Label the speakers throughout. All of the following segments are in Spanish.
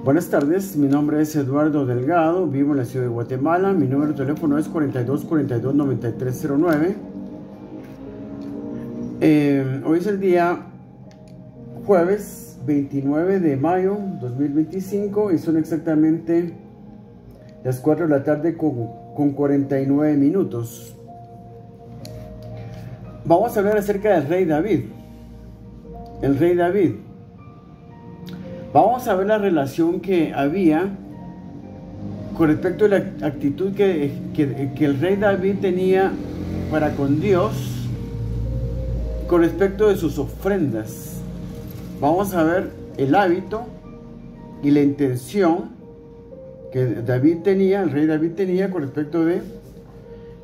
Speaker 1: Buenas tardes, mi nombre es Eduardo Delgado, vivo en la ciudad de Guatemala, mi número de teléfono es 4242-9309. Hoy es el día jueves 29 de mayo 2025 y son exactamente las 4 de la tarde con 49 minutos. Vamos a hablar acerca del rey David. El rey David. Vamos a ver la relación que había con respecto a la actitud que el rey David tenía para con Dios con respecto de sus ofrendas. Vamos a ver el hábito y la intención que el rey David tenía con respecto de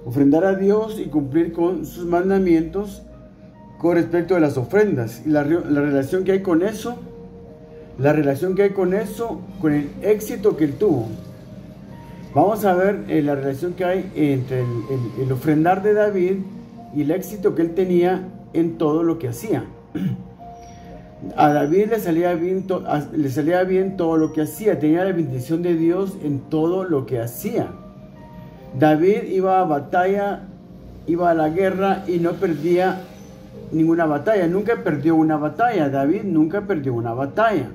Speaker 1: ofrendar a Dios y cumplir con sus mandamientos con respecto de las ofrendas y la relación que hay con eso. La relación que hay con eso, con el éxito que él tuvo. Vamos a ver la relación que hay entre el ofrendar de David y el éxito que él tenía en todo lo que hacía. A David le salía bien todo lo que hacía, tenía la bendición de Dios en todo lo que hacía. David iba a batalla, iba a la guerra y no perdía ninguna batalla, nunca perdió una batalla. David nunca perdió una batalla.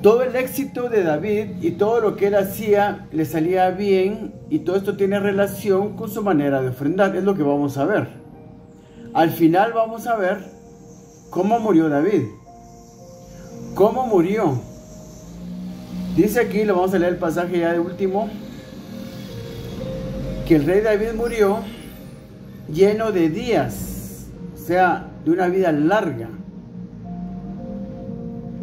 Speaker 1: Todo el éxito de David y todo lo que él hacía le salía bien, y todo esto tiene relación con su manera de ofrendar. Es lo que vamos a ver. Al final vamos a ver cómo murió David. ¿Cómo murió? Dice aquí, lo vamos a leer el pasaje ya de último, que el rey David murió lleno de días, o sea, de una vida larga.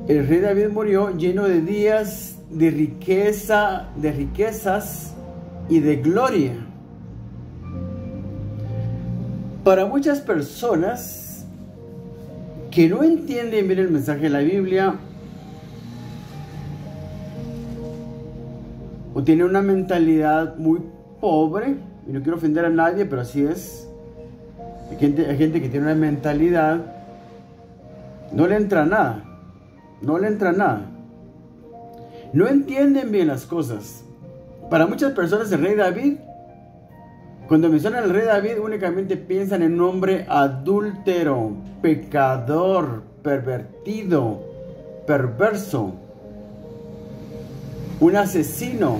Speaker 1: El rey David murió lleno de días, de riqueza, de riquezas y de gloria. Para muchas personas que no entienden bien el mensaje de la Biblia o tienen una mentalidad muy pobre, y no quiero ofender a nadie, pero así es. Hay gente que tiene una mentalidad, no le entra nada. No le entra nada. No entienden bien las cosas. Para muchas personas el rey David, cuando mencionan al rey David, únicamente piensan en un hombre adúltero, pecador, pervertido, perverso, un asesino,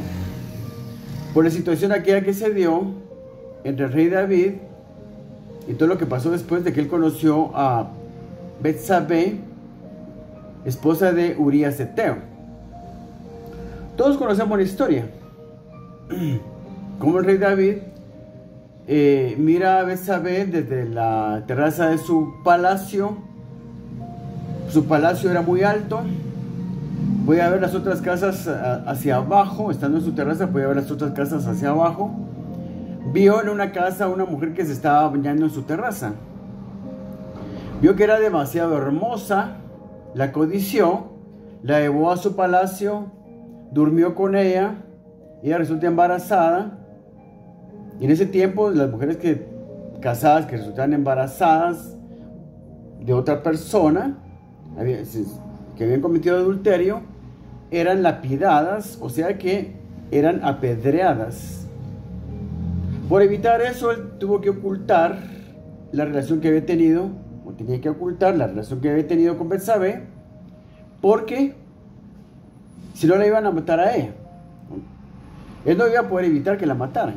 Speaker 1: por la situación aquella que se dio entre el rey David y todo lo que pasó después de que él conoció a Betsabé, esposa de Urías Eteo. Todos conocemos la historia. Como el rey David mira a Betsabé desde la terraza de su palacio. Su palacio era muy alto. Podía ver las otras casas hacia abajo. Estando en su terraza, podía ver las otras casas hacia abajo. Vio en una casa a una mujer que se estaba bañando en su terraza. Vio que era demasiado hermosa. La codició, la llevó a su palacio, durmió con ella, ella resulta embarazada. Y en ese tiempo las mujeres casadas que resultaban embarazadas de otra persona, que habían cometido adulterio, eran lapidadas, o sea que eran apedreadas. Por evitar eso, él tuvo que ocultar la relación que había tenido, o tenía que ocultar la relación que había tenido con Betsabé, porque si no la iban a matar a ella. Él no iba a poder evitar que la mataran.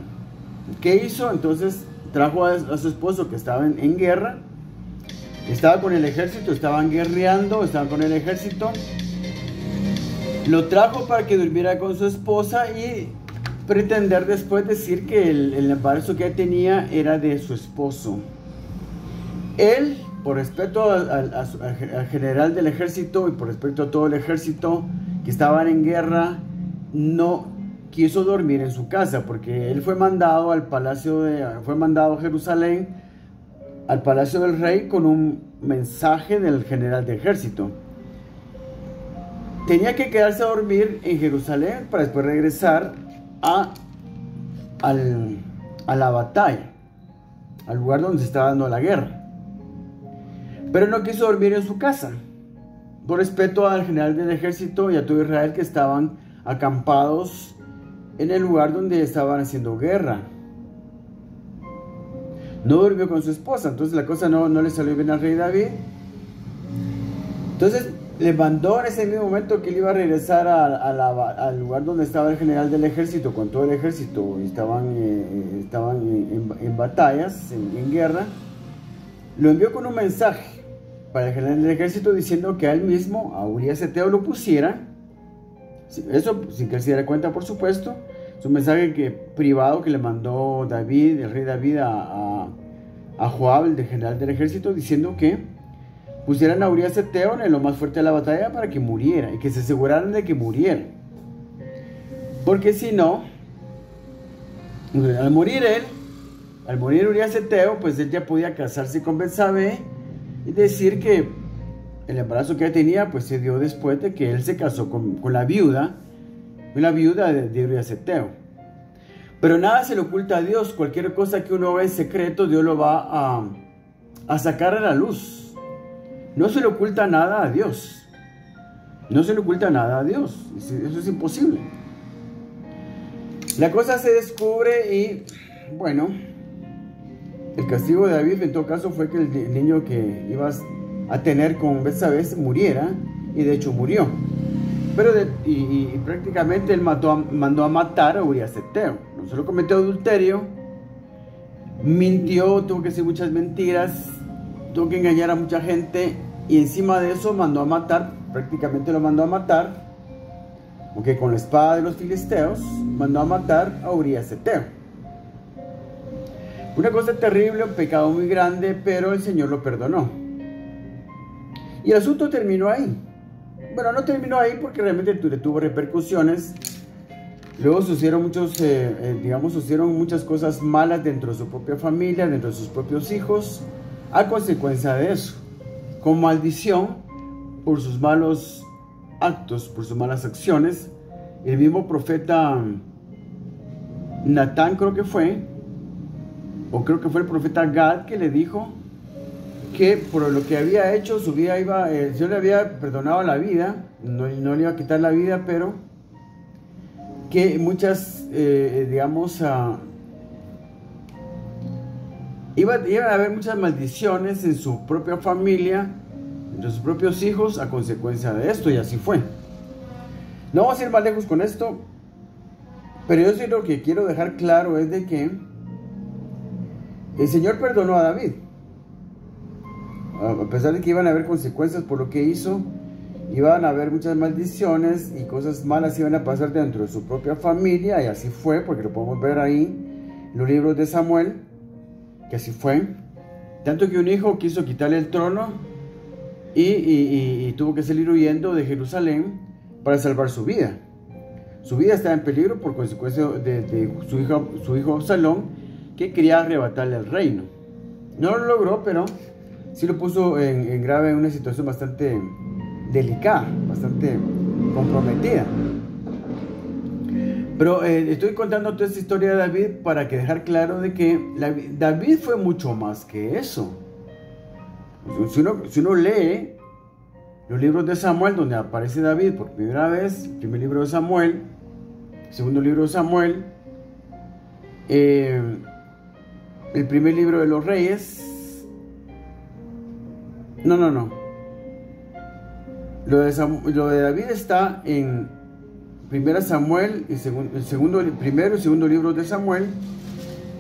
Speaker 1: ¿Qué hizo? Entonces trajo a su esposo, que estaba en guerra, estaba con el ejército, estaban guerreando, estaban con el ejército. Lo trajo para que durmiera con su esposa y pretender después decir que el embarazo que tenía era de su esposo. Él, por respeto al general del ejército y por respeto a todo el ejército que estaban en guerra, no quiso dormir en su casa, porque él fue mandado a Jerusalén, al palacio del rey, con un mensaje del general del ejército. Tenía que quedarse a dormir en Jerusalén para después regresar a la batalla, al lugar donde se estaba dando la guerra. Pero no quiso dormir en su casa. por respeto al general del ejército y a todo Israel que estaban acampados en el lugar donde estaban haciendo guerra. No durmió con su esposa, entonces la cosa no le salió bien al rey David. Entonces le mandó en ese mismo momento que él iba a regresar al lugar donde estaba el general del ejército, con todo el ejército, y estaban en batallas, en guerra. Lo envió con un mensaje para el general del ejército diciendo que a él mismo, a Urías Eteo, lo pusiera. Eso sin que él se diera cuenta, por supuesto. Es un mensaje privado que le mandó David, el rey David, a Joab, el general del ejército, diciendo que pusieran a Urías Eteo en lo más fuerte de la batalla para que muriera y que se aseguraran de que muriera. Porque si no, al morir Urías Eteo, pues él ya podía casarse con Betsabé y decir que el embarazo que ella tenía pues se dio después de que él se casó con la viuda de Urías Eteo. Pero nada se le oculta a Dios. Cualquier cosa que uno haga en secreto, Dios lo va a sacar a la luz. No se le oculta nada a Dios. No se le oculta nada a Dios. Eso es imposible. La cosa se descubre y, bueno, el castigo de David en todo caso fue que el niño que iba a tener con Betsabé muriera, y de hecho murió. Pero prácticamente él mandó a matar a Urías Eteo. No solo cometió adulterio, mintió, tuvo que decir muchas mentiras, tuvo que engañar a mucha gente, y encima de eso prácticamente lo mandó a matar, porque con la espada de los filisteos mandó a matar a Urías Eteo. Una cosa terrible, un pecado muy grande, pero el Señor lo perdonó. Y el asunto terminó ahí. Bueno, no terminó ahí porque realmente tuvo repercusiones. Luego sucedieron sucedieron muchas cosas malas dentro de su propia familia, dentro de sus propios hijos, a consecuencia de eso. Con maldición por sus malos actos, por sus malas acciones. El mismo profeta Natán creo que fue el profeta Gad que le dijo que por lo que había hecho su vida el Señor le había perdonado la vida, no le iba a quitar la vida, pero que muchas, iban a haber muchas maldiciones en su propia familia, entre sus propios hijos, a consecuencia de esto, y así fue. No vamos a ir más lejos con esto, pero yo sí lo que quiero dejar claro es de que el Señor perdonó a David. A pesar de que iban a haber consecuencias por lo que hizo, iban a haber muchas maldiciones y cosas malas iban a pasar dentro de su propia familia, y así fue, porque lo podemos ver ahí en los libros de Samuel, que así fue. Tanto que un hijo quiso quitarle el trono y tuvo que salir huyendo de Jerusalén para salvar su vida. Su vida estaba en peligro por consecuencia de su hijo Absalón, que quería arrebatarle el reino. No lo logró, pero sí lo puso en una situación bastante delicada, bastante comprometida. Pero estoy contando toda esta historia de David para dejar claro de que David fue mucho más que eso. Si uno lee los libros de Samuel, donde aparece David por primera vez, el primer libro de Samuel, el segundo libro de Samuel, el primer libro de los Reyes. No. Lo de David está en Primera Samuel, primero y segundo libro de Samuel,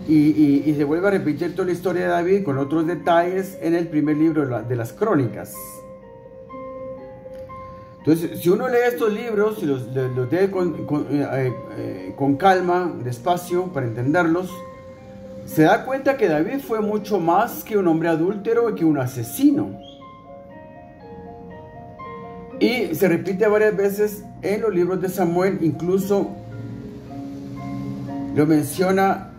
Speaker 1: y se vuelve a repetir toda la historia de David con otros detalles en el primer libro de las Crónicas. Entonces, si uno lee estos libros y los lee con calma, despacio, para entenderlos, se da cuenta que David fue mucho más que un hombre adúltero y que un asesino. Y se repite varias veces en los libros de Samuel, incluso lo menciona,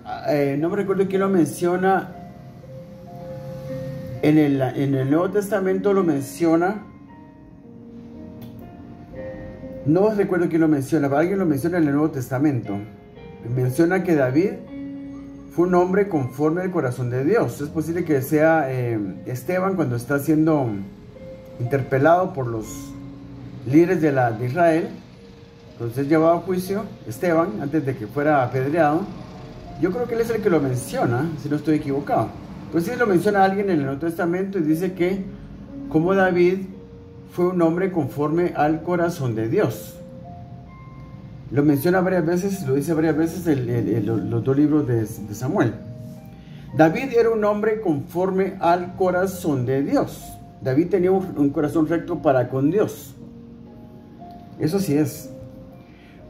Speaker 1: no me recuerdo quién lo menciona, en el Nuevo Testamento lo menciona, no recuerdo quién lo menciona, pero alguien lo menciona en el Nuevo Testamento. Menciona que David fue un hombre conforme al corazón de Dios. Es posible que sea Esteban cuando está interpelado por los líderes de Israel, entonces llevado a juicio, Esteban, antes de que fuera apedreado. Yo creo que él es el que lo menciona, si no estoy equivocado. Pues sí lo menciona alguien en el Nuevo Testamento y dice que como David fue un hombre conforme al corazón de Dios. Lo menciona varias veces, lo dice varias veces los dos libros de Samuel. David era un hombre conforme al corazón de Dios. David tenía un corazón recto para con Dios. Eso sí es.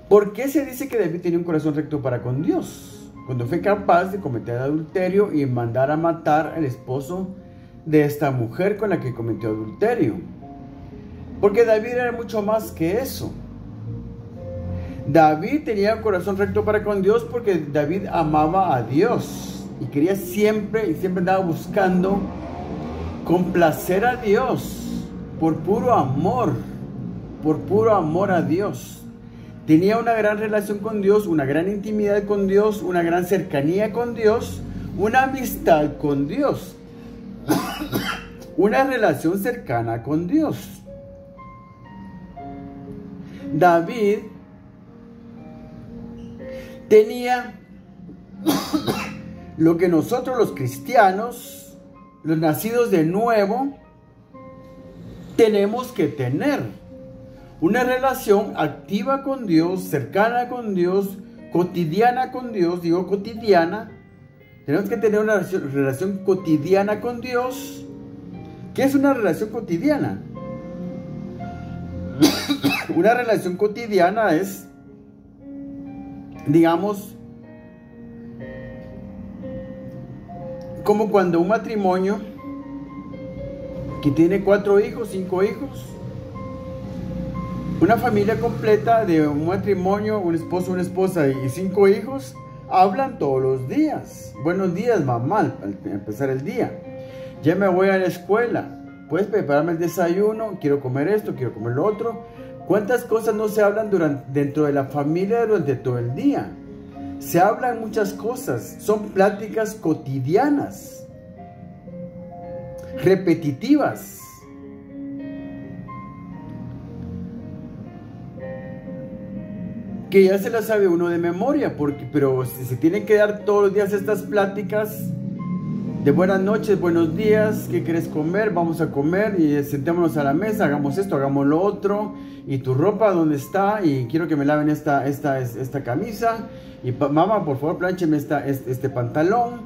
Speaker 1: ¿Por qué se dice que David tenía un corazón recto para con Dios? Cuando fue capaz de cometer adulterio y mandar a matar al esposo de esta mujer con la que cometió adulterio. Porque David era mucho más que eso. David tenía un corazón recto para con Dios porque David amaba a Dios y quería siempre andaba buscando complacer a Dios por puro amor a Dios. Tenía una gran relación con Dios, una gran intimidad con Dios, una gran cercanía con Dios, una amistad con Dios, una relación cercana con Dios. David tenía lo que nosotros los cristianos, los nacidos de nuevo, tenemos que tener. Una relación activa con Dios, cercana con Dios, cotidiana con Dios, digo cotidiana. Tenemos que tener una relación cotidiana con Dios. ¿Qué es una relación cotidiana? Una relación cotidiana es, digamos, como cuando un matrimonio que tiene 4 hijos, 5 hijos, una familia completa de un matrimonio, un esposo, una esposa y 5 hijos, hablan todos los días. Buenos días, mamá, al empezar el día. Ya me voy a la escuela. ¿Puedes prepararme el desayuno? Quiero comer esto, quiero comer lo otro. ¿Cuántas cosas no se hablan dentro de la familia durante todo el día? Se hablan muchas cosas. Son pláticas cotidianas, repetitivas. Que ya se las sabe uno de memoria, pero se tienen que dar todos los días estas pláticas de buenas noches, buenos días, ¿qué quieres comer? Vamos a comer y sentémonos a la mesa, hagamos esto, hagamos lo otro, y tu ropa, ¿dónde está? Y quiero que me laven esta camisa, y mamá, por favor, pláncheme este pantalón.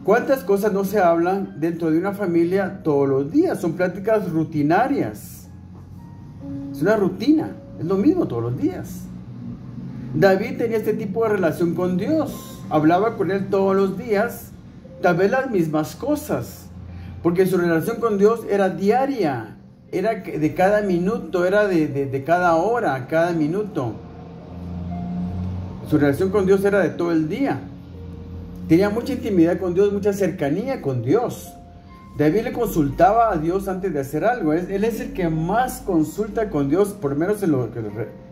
Speaker 1: ¿Cuántas cosas no se hablan dentro de una familia todos los días? Son pláticas rutinarias, es una rutina, es lo mismo todos los días. David tenía este tipo de relación con Dios, hablaba con él todos los días, tal vez las mismas cosas, porque su relación con Dios era diaria, era de cada minuto, era de cada hora, cada minuto. Su relación con Dios era de todo el día. Tenía mucha intimidad con Dios, mucha cercanía con Dios. David le consultaba a Dios antes de hacer algo. Él es el que más consulta con Dios, por lo menos en lo que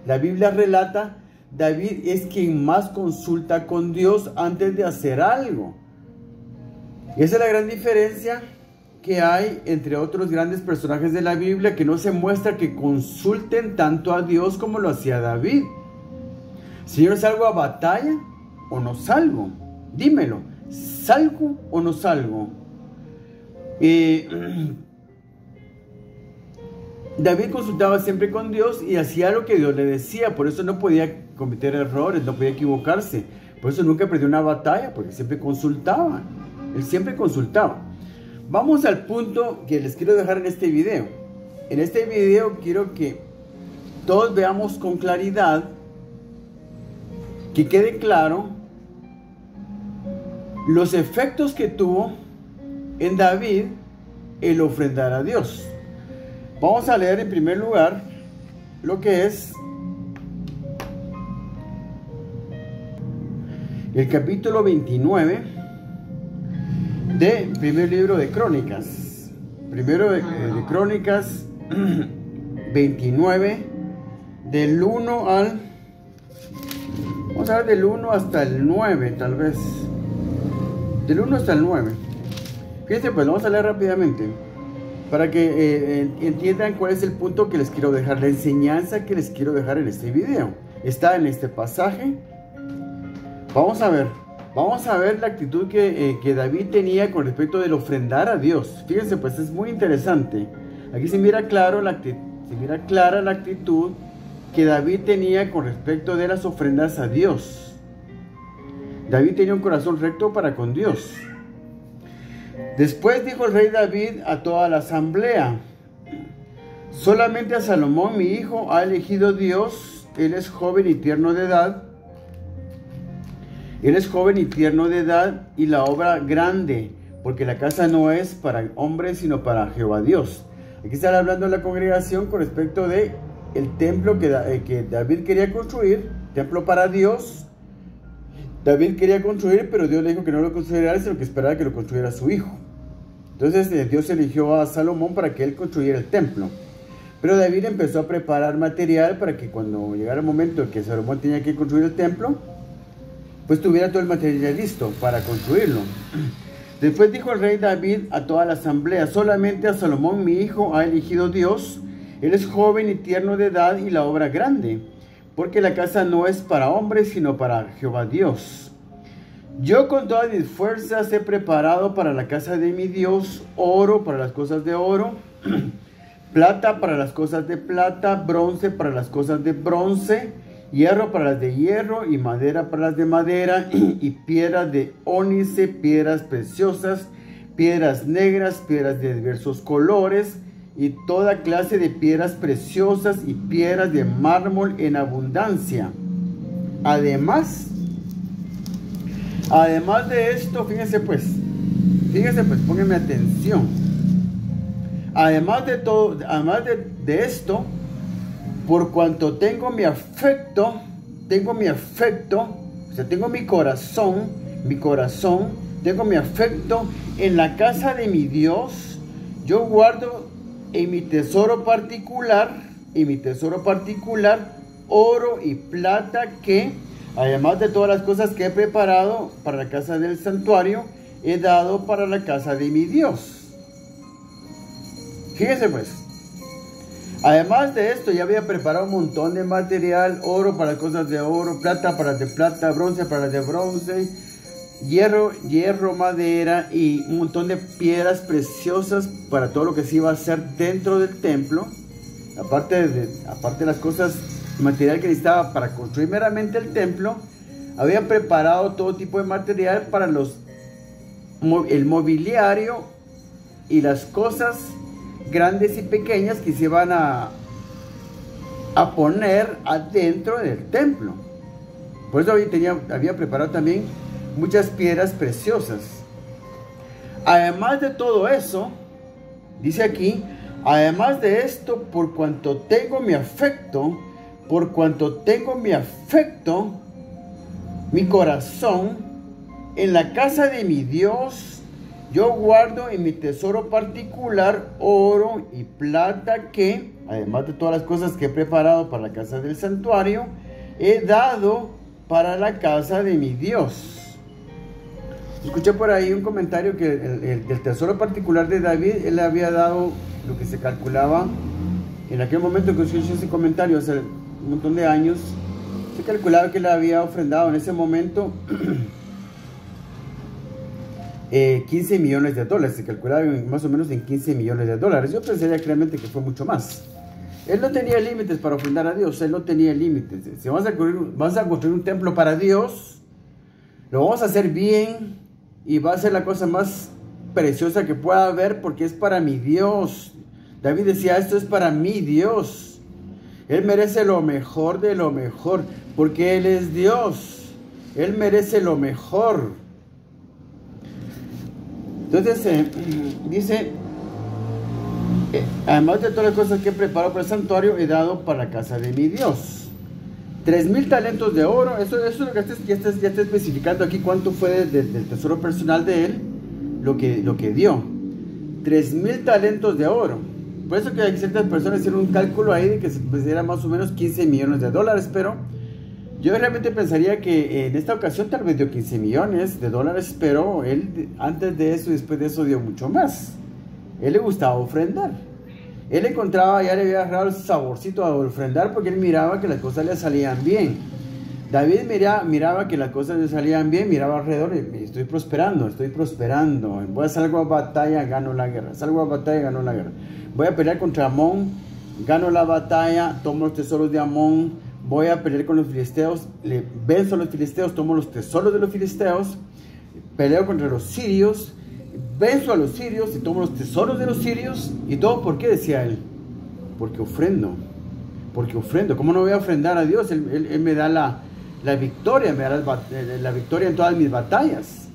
Speaker 1: la Biblia relata. David es quien más consulta con Dios antes de hacer algo. Y esa es la gran diferencia que hay entre otros grandes personajes de la Biblia, que no se muestra que consulten tanto a Dios como lo hacía David. Señor, ¿salgo a batalla o no salgo? Dímelo, ¿salgo o no salgo? David consultaba siempre con Dios y hacía lo que Dios le decía, por eso no podía cometer errores, no podía equivocarse, por eso nunca perdió una batalla, porque siempre consultaba, él siempre consultaba. Vamos al punto que les quiero dejar en este video. En este video quiero que todos veamos con claridad, que quede claro los efectos que tuvo en David el ofrendar a Dios. Vamos a leer en primer lugar lo que es el capítulo 29 del primer libro de Crónicas. Primero de Crónicas 29, del 1 al... Vamos a ver del 1 hasta el 9, tal vez. Del 1 hasta el 9. Fíjense, pues vamos a leer rápidamente. para que entiendan cuál es el punto que les quiero dejar, la enseñanza que les quiero dejar en este video. Está en este pasaje. Vamos a ver la actitud que David tenía con respecto del ofrendar a Dios. Fíjense, pues es muy interesante. Aquí se mira clara la actitud que David tenía con respecto de las ofrendas a Dios. David tenía un corazón recto para con Dios. Después dijo el rey David a toda la asamblea: solamente a Salomón mi hijo ha elegido Dios. Él es joven y tierno de edad. Y la obra grande, porque la casa no es para hombres, sino para Jehová Dios. Aquí está hablando la congregación con respecto de el templo que David quería construir, templo para Dios. David quería construir, pero Dios le dijo que no lo construyera, sino que esperaba que lo construyera su hijo. Entonces Dios eligió a Salomón para que él construyera el templo. Pero David empezó a preparar material para que cuando llegara el momento en que Salomón tenía que construir el templo, pues tuviera todo el material listo para construirlo. Después dijo el rey David a toda la asamblea: solamente a Salomón mi hijo ha elegido Dios. Él es joven y tierno de edad y la obra grande, porque la casa no es para hombres, sino para Jehová Dios. Yo con todas mis fuerzas he preparado para la casa de mi Dios oro para las cosas de oro, plata para las cosas de plata, bronce para las cosas de bronce, hierro para las de hierro y madera para las de madera, y piedras de ónice, piedras preciosas, piedras negras, piedras de diversos colores, y toda clase de piedras preciosas y piedras de mármol en abundancia. Además de esto, fíjense pues, pónganme atención. Además de esto, por cuanto tengo mi afecto, o sea, tengo mi corazón, tengo mi afecto en la casa de mi Dios, yo guardo en mi tesoro particular, oro y plata que, además de todas las cosas que he preparado para la casa del santuario, he dado para la casa de mi Dios. Fíjense pues. Además de esto, ya había preparado un montón de material: oro para las cosas de oro, plata para las de plata, bronce para las de bronce, hierro, madera y un montón de piedras preciosas para todo lo que se iba a hacer dentro del templo. Aparte de las cosas, material que necesitaba para construir meramente el templo, había preparado todo tipo de material para el mobiliario y las cosas grandes y pequeñas que se iban a poner adentro del templo. Por eso había preparado también muchas piedras preciosas. Además de todo eso, dice aquí: además de esto, por cuanto tengo mi afecto, mi corazón en la casa de mi Dios, yo guardo en mi tesoro particular oro y plata que, además de todas las cosas que he preparado para la casa del santuario, he dado para la casa de mi Dios. Escuché por ahí un comentario que el tesoro particular de David, él le había dado lo que se calculaba en aquel momento que escuché ese comentario, hace un montón de años. Se calculaba que le había ofrendado en ese momento 15 millones de dólares, se calculaba más o menos en 15 millones de dólares. Yo pensaría realmente que fue mucho más. Él no tenía límites para ofrendar a Dios, él no tenía límites. Si vamos a construir un templo para Dios, lo vamos a hacer bien y va a ser la cosa más preciosa que pueda haber, porque es para mi Dios. David decía: esto es para mi Dios. Él merece lo mejor de lo mejor, porque Él es Dios. Él merece lo mejor. Entonces dice: además de todas las cosas que he preparado para el santuario, he dado para la casa de mi Dios. 3,000 talentos de oro. Eso es lo que ya está especificando aquí cuánto fue del tesoro personal de él, lo que dio. 3,000 talentos de oro. Por eso que hay ciertas personas hicieron un cálculo ahí de que pues, era más o menos 15 millones de dólares, pero yo realmente pensaría que en esta ocasión tal vez dio 15 millones de dólares, pero él antes de eso y después de eso dio mucho más. Él le gustaba ofrendar. Él encontraba, ya le había agarrado el saborcito a ofrendar porque él miraba que las cosas le salían bien. David miraba que las cosas le salían bien, miraba alrededor y estoy prosperando, voy a salir a batalla, gano la guerra, voy a pelear contra Amón, gano la batalla, tomo los tesoros de Amón, voy a pelear con los filisteos, le venzo a los filisteos, tomo los tesoros de los filisteos, peleo contra los sirios, venzo a los sirios y tomo los tesoros de los sirios. ¿Y todo por qué? Decía él. Porque ofrendo. ¿Cómo no voy a ofrendar a Dios? Él me da la victoria, me da la victoria en todas mis batallas.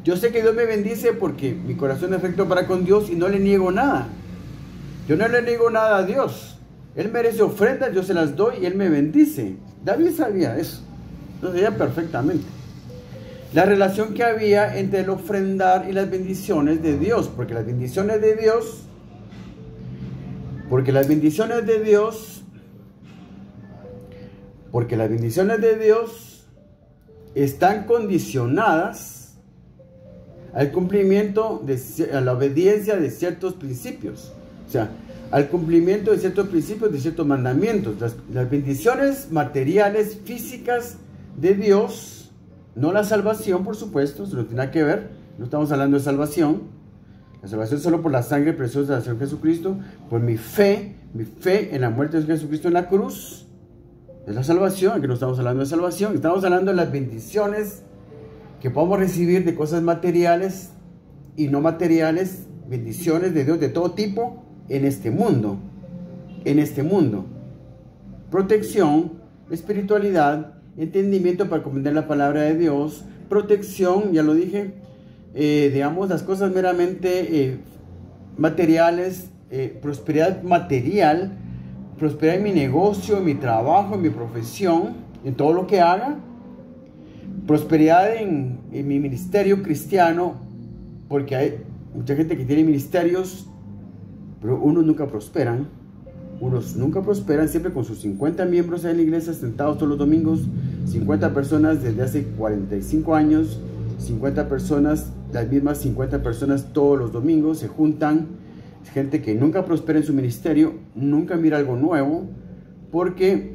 Speaker 1: Yo sé que Dios me bendice porque mi corazón es recto para con Dios y no le niego nada. Yo no le niego nada a Dios. Él merece ofrendas, yo se las doy y Él me bendice. David sabía eso. Lo sabía perfectamente. La relación que había entre el ofrendar y las bendiciones de Dios. Porque las bendiciones de Dios están condicionadas al cumplimiento, a la obediencia de ciertos principios. O sea, al cumplimiento de ciertos principios, de ciertos mandamientos. Las bendiciones materiales, físicas de Dios, no la salvación, por supuesto, eso no tiene nada que ver. No estamos hablando de salvación. La salvación es solo por la sangre preciosa del Señor Jesucristo, por mi fe en la muerte de Jesucristo en la cruz. Es la salvación, aquí no estamos hablando de salvación, estamos hablando de las bendiciones que podemos recibir de cosas materiales y no materiales, bendiciones de Dios de todo tipo en este mundo. Protección, espiritualidad, entendimiento para comprender la palabra de Dios, protección, ya lo dije, digamos las cosas meramente materiales, prosperidad material, prosperidad en mi negocio, en mi trabajo, en mi profesión, en todo lo que haga, prosperidad en mi ministerio cristiano, porque hay mucha gente que tiene ministerios, pero unos nunca prosperan, siempre con sus 50 miembros en la iglesia, sentados todos los domingos, 50 personas desde hace 45 años, 50 personas, las mismas 50 personas todos los domingos se juntan, gente que nunca prospera en su ministerio, nunca mira algo nuevo, porque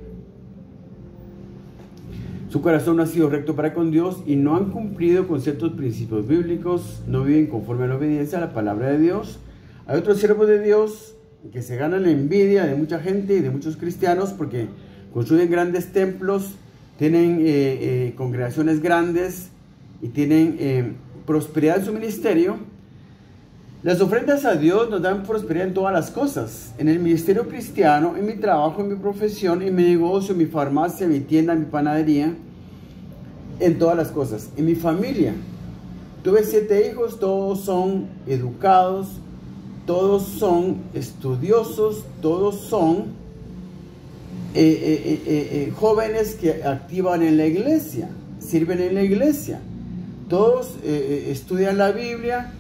Speaker 1: su corazón no ha sido recto para con Dios y no han cumplido con ciertos principios bíblicos, no viven conforme a la obediencia a la palabra de Dios. Hay otros siervos de Dios que se ganan la envidia de mucha gente y de muchos cristianos porque construyen grandes templos, tienen congregaciones grandes y tienen prosperidad en su ministerio. Las ofrendas a Dios nos dan prosperidad en todas las cosas. En el ministerio cristiano, en mi trabajo, en mi profesión, en mi negocio, en mi farmacia, en mi tienda, en mi panadería, en todas las cosas. En mi familia, tuve 7 hijos, todos son educados, todos son estudiosos, todos son jóvenes que activan en la iglesia, sirven en la iglesia. Todos estudian la Biblia,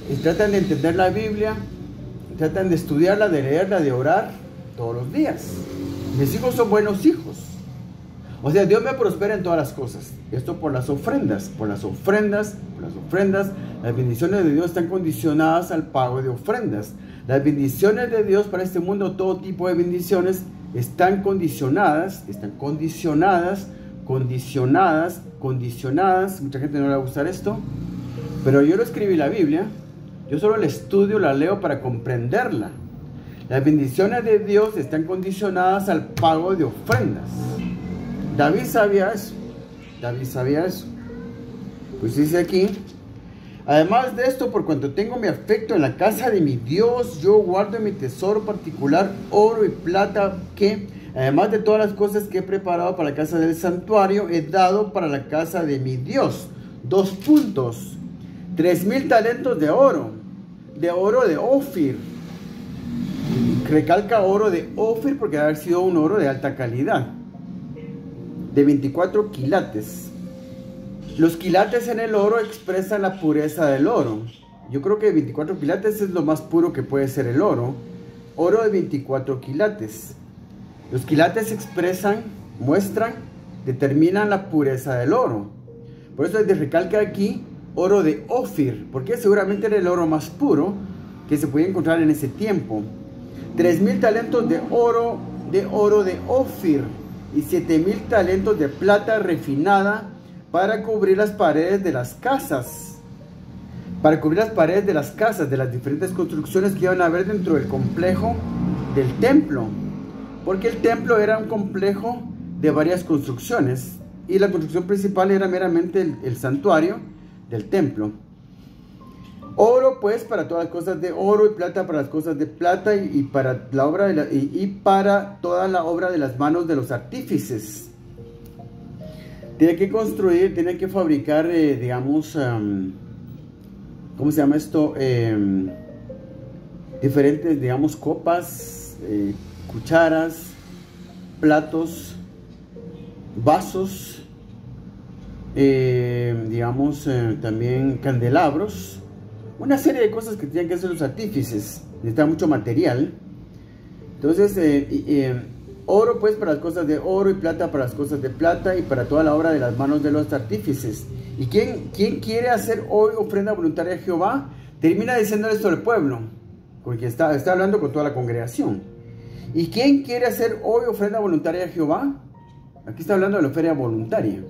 Speaker 1: y tratan de entender la Biblia, tratan de estudiarla, de leerla, de orar todos los días. Mis hijos son buenos hijos. O sea, Dios me prospera en todas las cosas. Esto por las ofrendas. Las bendiciones de Dios están condicionadas al pago de ofrendas. Las bendiciones de Dios para este mundo, todo tipo de bendiciones, están condicionadas. Mucha gente no le va a gustar esto, pero yo lo escribí la Biblia. Yo solo la estudio, la leo para comprenderla. Las bendiciones de Dios están condicionadas al pago de ofrendas. David sabía eso. Pues dice aquí: además de esto, por cuanto tengo mi afecto en la casa de mi Dios, yo guardo en mi tesoro particular oro y plata que, además de todas las cosas que he preparado para la casa del santuario, he dado para la casa de mi Dios. 2 puntos. 3,000 talentos de oro de Ofir. Recalca oro de Ofir porque debe haber sido un oro de alta calidad, de 24 quilates. Los quilates en el oro expresan la pureza del oro. Yo creo que 24 quilates es lo más puro que puede ser el oro. Oro de 24 quilates. Los quilates determinan la pureza del oro. Por eso recalca aquí oro de Ofir, porque seguramente era el oro más puro, que se podía encontrar en ese tiempo. 3,000 talentos de oro de Ofir y 7,000 talentos de plata refinada para cubrir las paredes de las casas. Para cubrir las paredes de las casas, de las diferentes construcciones que iban a haber dentro del complejo del templo. Porque el templo era un complejo de varias construcciones. Y la construcción principal era meramente el santuario del templo. Oro pues para todas las cosas de oro, y plata para las cosas de plata, y para la obra para toda la obra de las manos de los artífices. Tiene que construir, tiene que fabricar, digamos, ¿cómo se llama esto? Diferentes, digamos, copas, cucharas, platos, vasos, digamos, también candelabros. Una serie de cosas que tenían que hacer los artífices. Necesitaba mucho material. Entonces, oro pues para las cosas de oro, y plata para las cosas de plata, y para toda la obra de las manos de los artífices. ¿Y quién quiere hacer hoy ofrenda voluntaria a Jehová? Termina diciendo esto al pueblo, porque está hablando con toda la congregación. ¿Y quién quiere hacer hoy ofrenda voluntaria a Jehová? Aquí está hablando de la ofrenda voluntaria.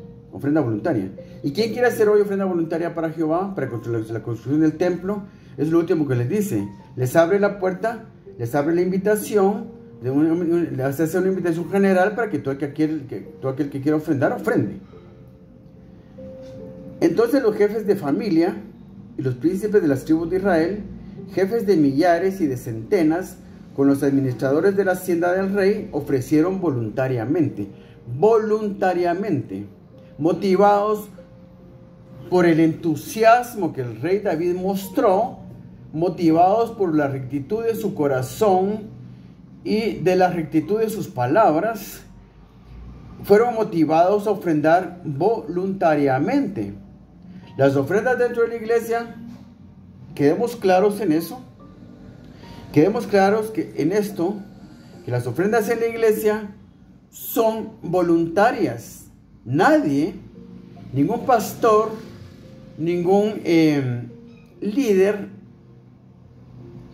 Speaker 1: ¿Y quién quiere hacer hoy ofrenda voluntaria para Jehová? Para la construcción del templo. Es lo último que les dice. Les abre la puerta, les abre la invitación, les hace una invitación general para que todo aquel que quiera ofrendar, ofrende. Entonces los jefes de familia y los príncipes de las tribus de Israel, jefes de millares y de centenas, con los administradores de la hacienda del rey, ofrecieron voluntariamente, motivados por el entusiasmo que el rey David mostró, motivados por la rectitud de su corazón y de la rectitud de sus palabras, fueron motivados a ofrendar voluntariamente. Las ofrendas dentro de la iglesia, quedemos claros en eso, quedemos claros en esto, que las ofrendas en la iglesia son voluntarias. Nadie, ningún pastor, ningún líder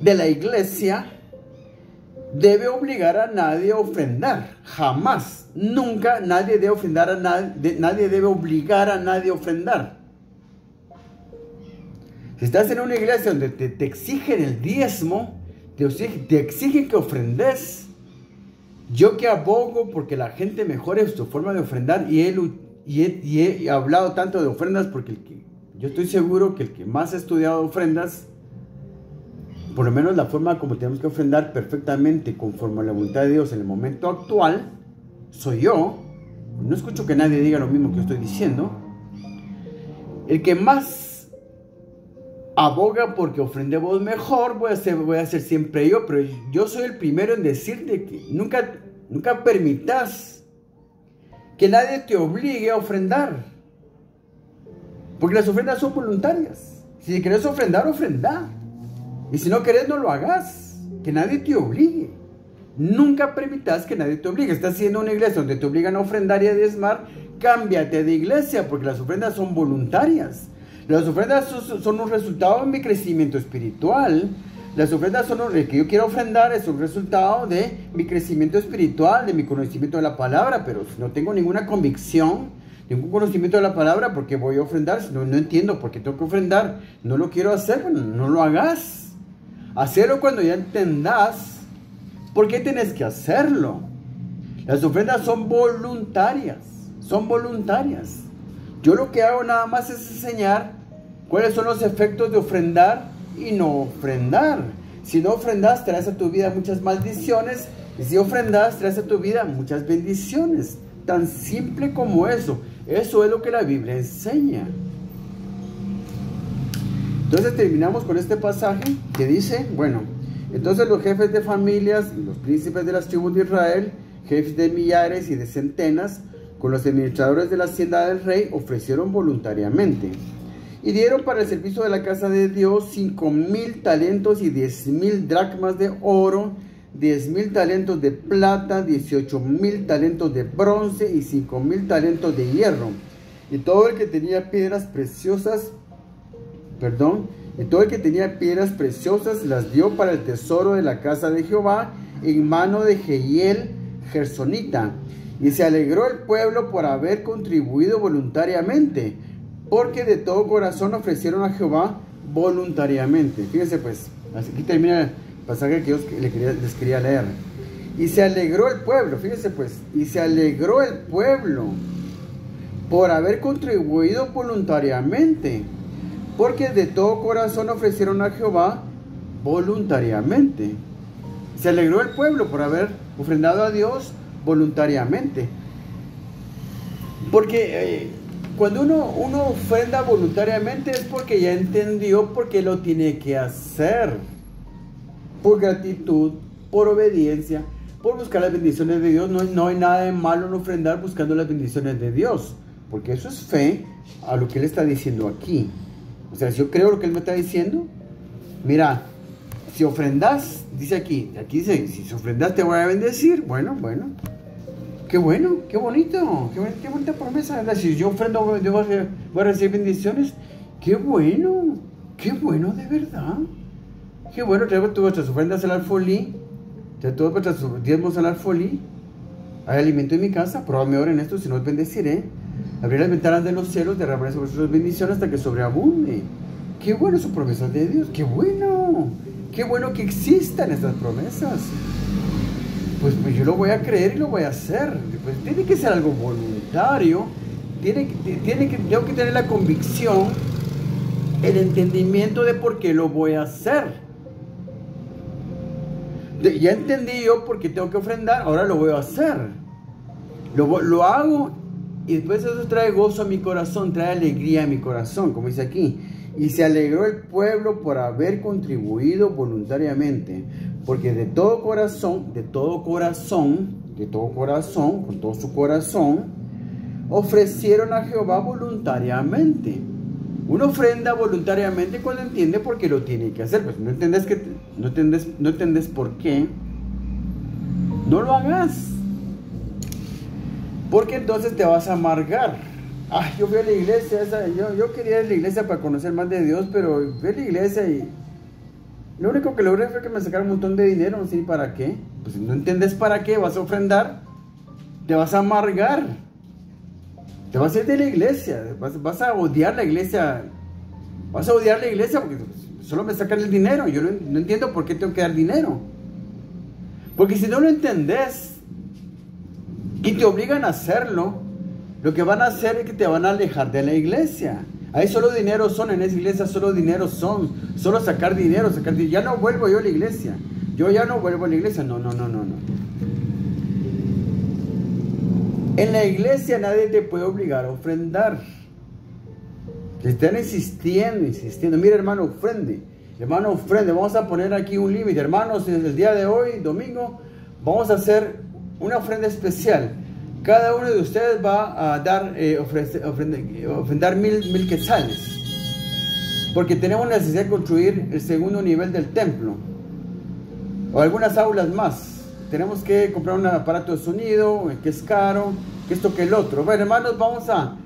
Speaker 1: de la iglesia debe obligar a nadie a ofrendar. Jamás, nunca nadie debe ofrendar a nadie debe obligar a nadie a ofrendar. Si estás en una iglesia donde te exigen el diezmo, te exigen que ofrendes, yo que abogo porque la gente mejore su forma de ofrendar, y he hablado tanto de ofrendas porque yo estoy seguro que el que más ha estudiado ofrendas, por lo menos la forma como tenemos que ofrendar perfectamente conforme a la voluntad de Dios en el momento actual, soy yo. No escucho que nadie diga lo mismo que yo estoy diciendo. El que más aboga porque ofrendemos mejor voy a ser siempre yo, pero yo soy el primero en decirte que nunca permitas que nadie te obligue a ofrendar, porque las ofrendas son voluntarias. Si querés ofrendar, ofrenda, y si no querés, no lo hagas, que nadie te obligue. Nunca permitas que nadie te obligue. Estás haciendo una iglesia donde te obligan a ofrendar y a diezmar, cámbiate de iglesia, porque las ofrendas son voluntarias. Las ofrendas son un resultado de mi crecimiento espiritual. Las ofrendas el que yo quiero ofrendar es un resultado de mi crecimiento espiritual, de mi conocimiento de la palabra. Pero si no tengo ninguna convicción, ningún conocimiento de la palabra, ¿por qué voy a ofrendar? Si no entiendo por qué tengo que ofrendar, no lo quiero hacer, bueno, no lo hagas. Hacerlo cuando ya entendas por qué tienes que hacerlo. Las ofrendas son voluntarias, Yo lo que hago nada más es enseñar cuáles son los efectos de ofrendar y no ofrendar. Si no ofrendas, traes a tu vida muchas maldiciones, y si ofrendas, traes a tu vida muchas bendiciones. Tan simple como eso. Eso es lo que la Biblia enseña. Entonces terminamos con este pasaje que dice, bueno, entonces los jefes de familias y los príncipes de las tribus de Israel, jefes de millares y de centenas, con los administradores de la hacienda del rey, ofrecieron voluntariamente. Y dieron para el servicio de la casa de Dios 5,000 talentos y 10,000 dracmas de oro, 10,000 talentos de plata, 18,000 talentos de bronce y 5,000 talentos y todo el que tenía piedras preciosas, Y todo el que tenía piedras preciosas las dio para el tesoro de la casa de Jehová en mano de Jehiel Gersonita. Y se alegró el pueblo por haber contribuido voluntariamente, porque de todo corazón ofrecieron a Jehová voluntariamente. Fíjense pues, aquí termina el pasaje que les quería leer. Y se alegró el pueblo, fíjense pues, y se alegró el pueblo por haber contribuido voluntariamente, porque de todo corazón ofrecieron a Jehová voluntariamente. Se alegró el pueblo por haber ofrendado a Dios voluntariamente. Porque cuando uno ofrenda voluntariamente es porque ya entendió por qué lo tiene que hacer. Por gratitud, por obediencia, por buscar las bendiciones de Dios. No hay nada de malo en ofrendar buscando las bendiciones de Dios, porque eso es fe a lo que Él está diciendo aquí. O sea, si yo creo lo que Él me está diciendo, mira, si ofrendas, dice aquí dice, si ofrendas te voy a bendecir. Bueno, qué bueno, qué bonito, qué bonita promesa, ¿verdad? Si yo ofrendo, yo voy a recibir bendiciones. Qué bueno de verdad. Qué bueno, traigo vuestras ofrendas al alfolí, traigo todos vuestros diezmos al alfolí. Hay alimento en mi casa, pruébame ahora en esto, si no os bendeciré. Abriré las ventanas de los cielos, derramaré sobre vosotros bendiciones hasta que sobreabunde. Qué bueno son promesas de Dios, qué bueno que existan estas promesas. Pues yo lo voy a creer y lo voy a hacer. Pues tiene que ser algo voluntario, tengo que tener la convicción, el entendimiento de por qué lo voy a hacer. Ya entendí yo por qué tengo que ofrendar, ahora lo voy a hacer. Lo hago y después eso trae gozo a mi corazón, trae alegría a mi corazón, como dice aquí. Y se alegró el pueblo por haber contribuido voluntariamente, porque de todo corazón, con todo su corazón, ofrecieron a Jehová voluntariamente. Uno ofrenda voluntariamente cuando entiende por qué lo tiene que hacer. Pues no entiendes por qué, no lo hagas. Porque entonces te vas a amargar. Ay, yo fui a la iglesia, yo quería ir a la iglesia para conocer más de Dios, pero fui a la iglesia y lo único que logré fue que me sacaron un montón de dinero, no sé ni para qué. Pues si no entiendes para qué, vas a ofrendar, te vas a amargar. Te vas a ir de la iglesia, vas a odiar la iglesia, porque solo me sacan el dinero. Yo no entiendo por qué tengo que dar dinero. Porque si no lo entendés y te obligan a hacerlo, lo que van a hacer es que te van a alejar de la iglesia. Ahí solo dinero son, en esa iglesia solo dinero son, solo sacar dinero. Ya no vuelvo yo a la iglesia, yo ya no vuelvo a la iglesia. No. En la iglesia nadie te puede obligar a ofrendar. Te están insistiendo. Mira, hermano, ofrende. Vamos a poner aquí un límite. Hermanos, desde el día de hoy, domingo, vamos a hacer una ofrenda especial. Cada uno de ustedes va a dar, ofrendar mil quetzales. Porque tenemos necesidad de construir el segundo nivel del templo. O algunas aulas más. Tenemos que comprar un aparato de sonido, que es caro, que esto, que el otro. Bueno, hermanos, vamos a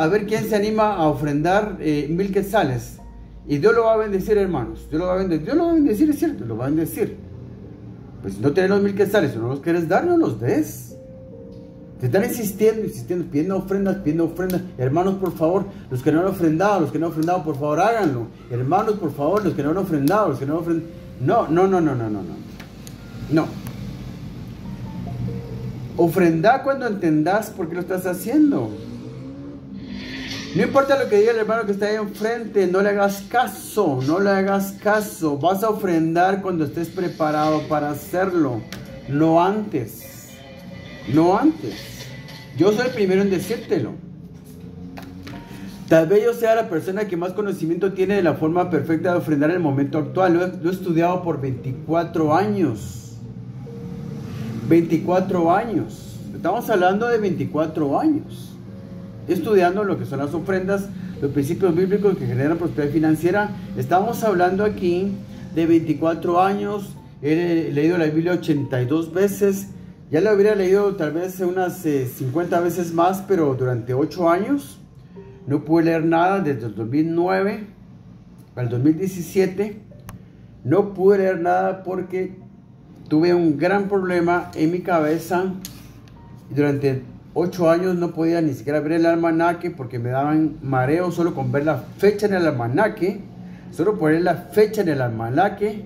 Speaker 1: ver quién se anima a ofrendar 1000 quetzales. Y Dios lo va a bendecir, hermanos. Dios lo va a bendecir, es cierto, lo va a bendecir. Pues si no tenés los 1000 quetzales, si no los quieres dar, no los des. Te están insistiendo, pidiendo ofrendas. Hermanos, por favor, los que no han ofrendado, por favor, háganlo. Hermanos, por favor, los que no han ofrendado, No. Ofrenda cuando entendás por qué lo estás haciendo. No importa lo que diga el hermano que está ahí enfrente, no le hagas caso. Vas a ofrendar cuando estés preparado para hacerlo, no antes. Yo soy el primero en decírtelo. Tal vez yo sea la persona que más conocimiento tiene de la forma perfecta de ofrendar en el momento actual. Lo he estudiado por 24 años. 24 años. Estamos hablando de 24 años. Estudiando lo que son las ofrendas, los principios bíblicos que generan prosperidad financiera. Estamos hablando aquí de 24 años. He leído la Biblia 82 veces. Ya la hubiera leído tal vez unas 50 veces más, pero durante 8 años no pude leer nada desde el 2009. al 2017, no pude leer nada porque tuve un gran problema en mi cabeza. Durante 8 años no podía ni siquiera ver el almanaque porque me daban mareos solo con ver la fecha en el almanaque. Solo por ver la fecha en el almanaque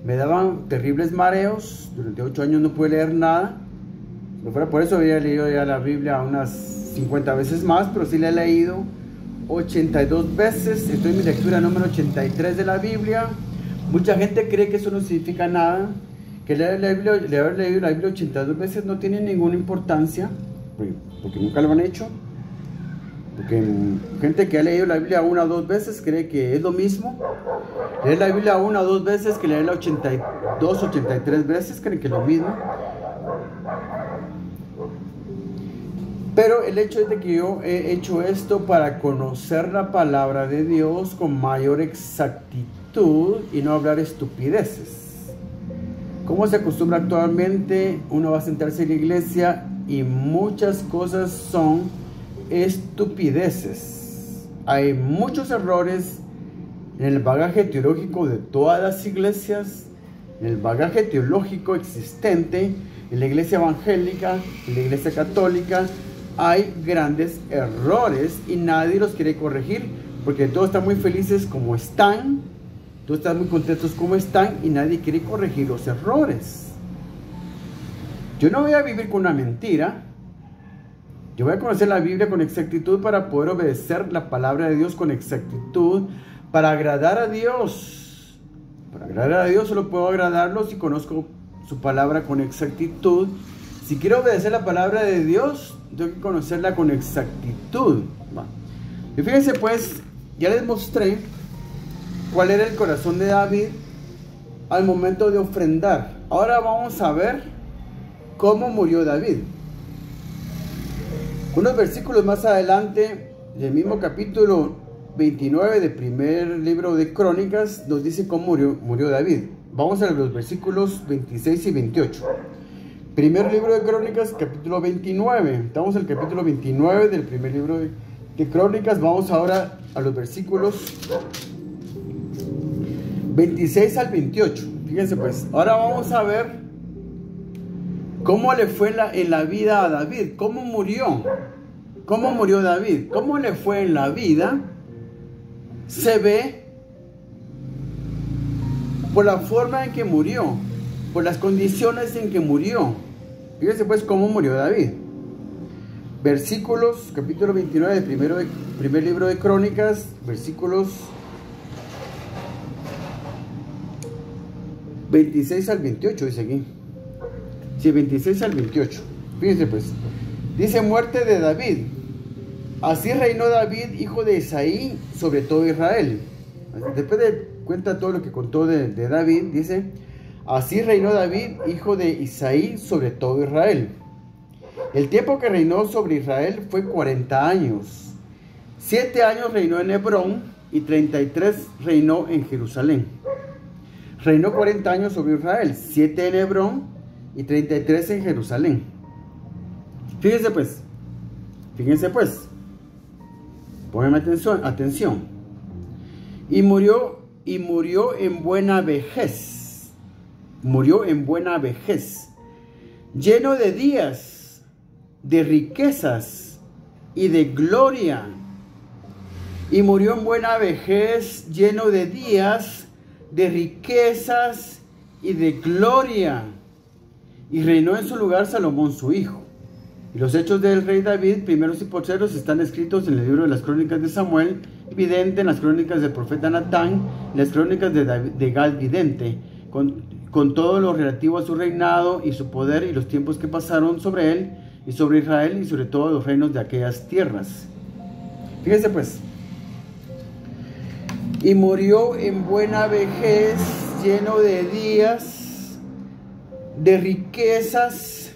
Speaker 1: me daban terribles mareos. Durante 8 años no pude leer nada. Si no fuera por eso había leído ya la Biblia unas 50 veces más, pero sí la he leído 82 veces. Estoy en mi lectura número 83 de la Biblia. Mucha gente cree que eso no significa nada, que leer haber leído la Biblia 82 veces no tiene ninguna importancia, porque nunca lo han hecho. Porque gente que ha leído la Biblia 1 o 2 veces cree que es lo mismo. Leer la Biblia 1 o 2 veces que leerla 82 o 83 veces creen que es lo mismo. Pero el hecho es de que yo he hecho esto para conocer la palabra de Dios con mayor exactitud y no hablar estupideces. Como se acostumbra actualmente, uno va a sentarse en la iglesia y muchas cosas son estupideces. Hay muchos errores en el bagaje teológico de todas las iglesias, en el bagaje teológico existente en la iglesia evangélica, en la iglesia católica. Hay grandes errores y nadie los quiere corregir porque todos están muy felices como están, todos están muy contentos como están y nadie quiere corregir los errores. Yo no voy a vivir con una mentira. Yo voy a conocer la Biblia con exactitud para poder obedecer la palabra de Dios con exactitud, para agradar a Dios. Para agradar a Dios solo puedo agradarlo si conozco su palabra con exactitud. Si quiero obedecer la palabra de Dios, tengo que conocerla con exactitud. Y fíjense pues, ya les mostré cuál era el corazón de David al momento de ofrendar. Ahora vamos a ver cómo murió David. Unos versículos más adelante, del mismo capítulo 29 del primer libro de Crónicas, nos dice cómo murió David. Vamos a los versículos 26 y 28. Primer libro de Crónicas, capítulo 29. Estamos en el capítulo 29 del primer libro de Crónicas. Vamos ahora a los versículos 26 al 28. Fíjense pues, ahora vamos a ver cómo le fue en la vida a David. ¿Cómo murió? ¿Cómo murió David? ¿Cómo le fue en la vida? Se ve por la forma en que murió, por las condiciones en que murió. Fíjense pues cómo murió David. Versículos, capítulo 29 del primer libro de Crónicas, versículos 26 al 28, dice aquí. Sí, 26 al 28. Fíjense pues. Dice: muerte de David. Así reinó David, hijo de Isaí, sobre todo Israel. Después de cuenta todo lo que contó de David, dice: así reinó David, hijo de Isaí, sobre todo Israel. El tiempo que reinó sobre Israel fue 40 años. 7 años reinó en Hebrón y 33 reinó en Jerusalén. Reinó 40 años sobre Israel, 7 en Hebrón y 33 en Jerusalén. Fíjense pues. Pónganme atención. Y murió en buena vejez. Murió en buena vejez, lleno de días, de riquezas y de gloria. Y murió en buena vejez, lleno de días, de riquezas y de gloria. Y reinó en su lugar Salomón su hijo. Y los hechos del rey David, primeros y postreros, están escritos en el libro de las crónicas de Samuel, vidente, en las crónicas del profeta Natán, en las crónicas de Gad, vidente, con todo lo relativo a su reinado y su poder y los tiempos que pasaron sobre él y sobre Israel y sobre todos los reinos de aquellas tierras. Fíjense pues. Y murió en buena vejez, lleno de días, de riquezas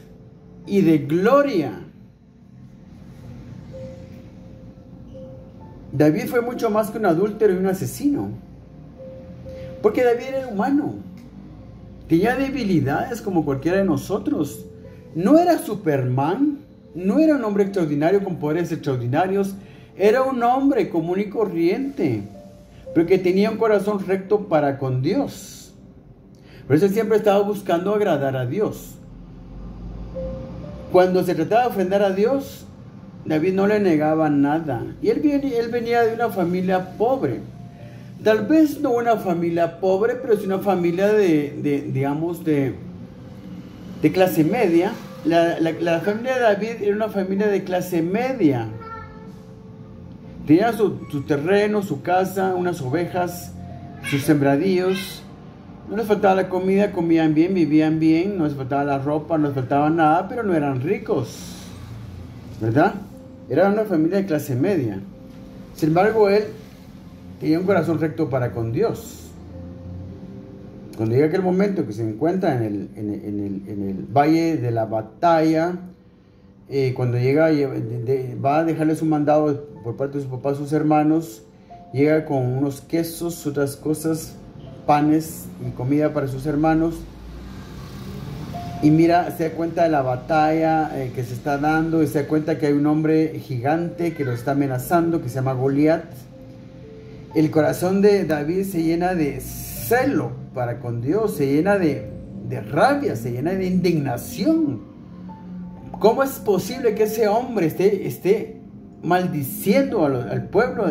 Speaker 1: y de gloria. David fue mucho más que un adúltero y un asesino, porque David era humano, tenía debilidades como cualquiera de nosotros. No era Superman, no era un hombre extraordinario con poderes extraordinarios, era un hombre común y corriente, pero que tenía un corazón recto para con Dios. Por eso él siempre estaba buscando agradar a Dios. Cuando se trataba de ofrendar a Dios, David no le negaba nada. Y él venía de una familia pobre. Tal vez no una familia pobre, pero sí una familia digamos, de clase media. La familia de David era una familia de clase media. Tenía su terreno, su casa, unas ovejas, sus sembradíos. No les faltaba la comida, comían bien, vivían bien, no les faltaba la ropa, no les faltaba nada, pero no eran ricos, ¿verdad? Era una familia de clase media. Sin embargo, él tenía un corazón recto para con Dios. Cuando llega aquel momento que se encuentra en el valle de la batalla, cuando llega, va a dejarles un mandado por parte de su papá a sus hermanos, llega con unos quesos, otras cosas, panes y comida para sus hermanos, y mira, se da cuenta de la batalla que se está dando, y se da cuenta que hay un hombre gigante que lo está amenazando, que se llama Goliat. El corazón de David se llena de celo para con Dios, se llena de rabia, se llena de indignación. ¿Cómo es posible que ese hombre esté maldiciendo al pueblo,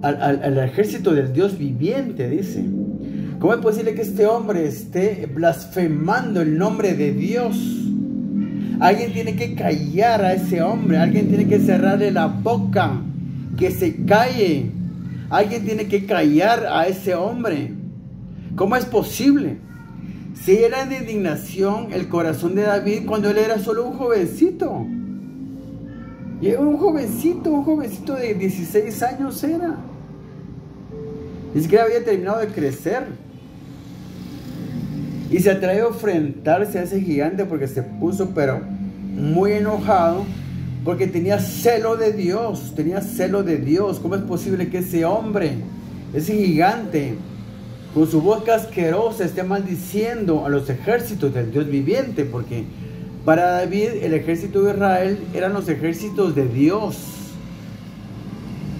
Speaker 1: al ejército del Dios viviente? Dice, ¿cómo es posible que este hombre esté blasfemando el nombre de Dios? Alguien tiene que callar a ese hombre, alguien tiene que cerrarle la boca, que se calle. Alguien tiene que callar a ese hombre. ¿Cómo es posible? Se llena de indignación el corazón de David cuando él era solo un jovencito. Y era un jovencito de 16 años era. Ni siquiera había terminado de crecer. Y se atrevió a enfrentarse a ese gigante porque se puso pero muy enojado, porque tenía celo de Dios, ¿Cómo es posible que ese hombre, ese gigante, con su voz asquerosa esté maldiciendo a los ejércitos del Dios viviente? Porque para David el ejército de Israel eran los ejércitos de Dios.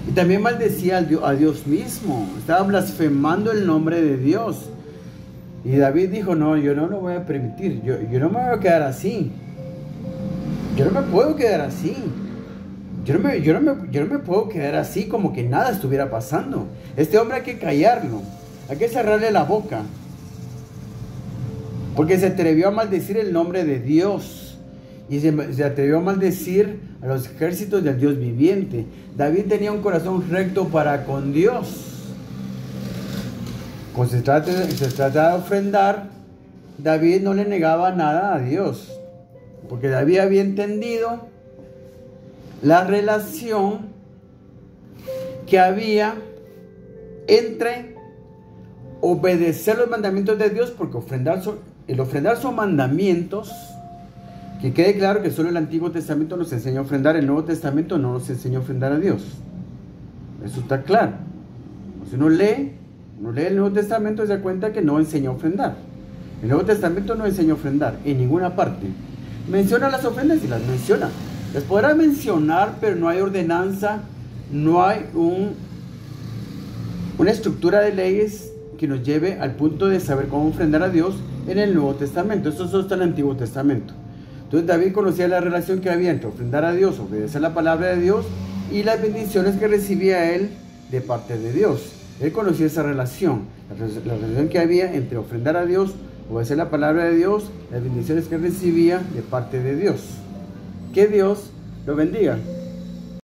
Speaker 1: Y también maldecía a Dios mismo, estaba blasfemando el nombre de Dios. Y David dijo, no, yo no lo voy a permitir, yo no me voy a quedar así. Yo no me puedo quedar así. Yo no me puedo quedar así como que nada estuviera pasando. Este hombre hay que callarlo. Hay que cerrarle la boca. Porque se atrevió a maldecir el nombre de Dios. Y se atrevió a maldecir a los ejércitos del Dios viviente. David tenía un corazón recto para con Dios. Cuando se trataba de ofrendar, David no le negaba nada a Dios. Porque David había entendido la relación que había entre obedecer los mandamientos de Dios, porque el ofrendar son mandamientos, que quede claro que solo el Antiguo Testamento nos enseña a ofrendar, el Nuevo Testamento no nos enseña a ofrendar a Dios. Eso está claro. Si uno lee el Nuevo Testamento, se da cuenta que no enseña a ofrendar. El Nuevo Testamento no enseña a ofrendar en ninguna parte. Menciona las ofrendas y las menciona. Las podrá mencionar, pero no hay ordenanza, no hay una estructura de leyes que nos lleve al punto de saber cómo ofrendar a Dios en el Nuevo Testamento. Eso solo está en el Antiguo Testamento. Entonces David conocía la relación que había entre ofrendar a Dios, obedecer la palabra de Dios y las bendiciones que recibía él de parte de Dios. Él conocía esa relación, la relación que había entre ofrendar a Dios, obedecer la palabra de Dios, las bendiciones que recibía de parte de Dios. Que Dios lo bendiga.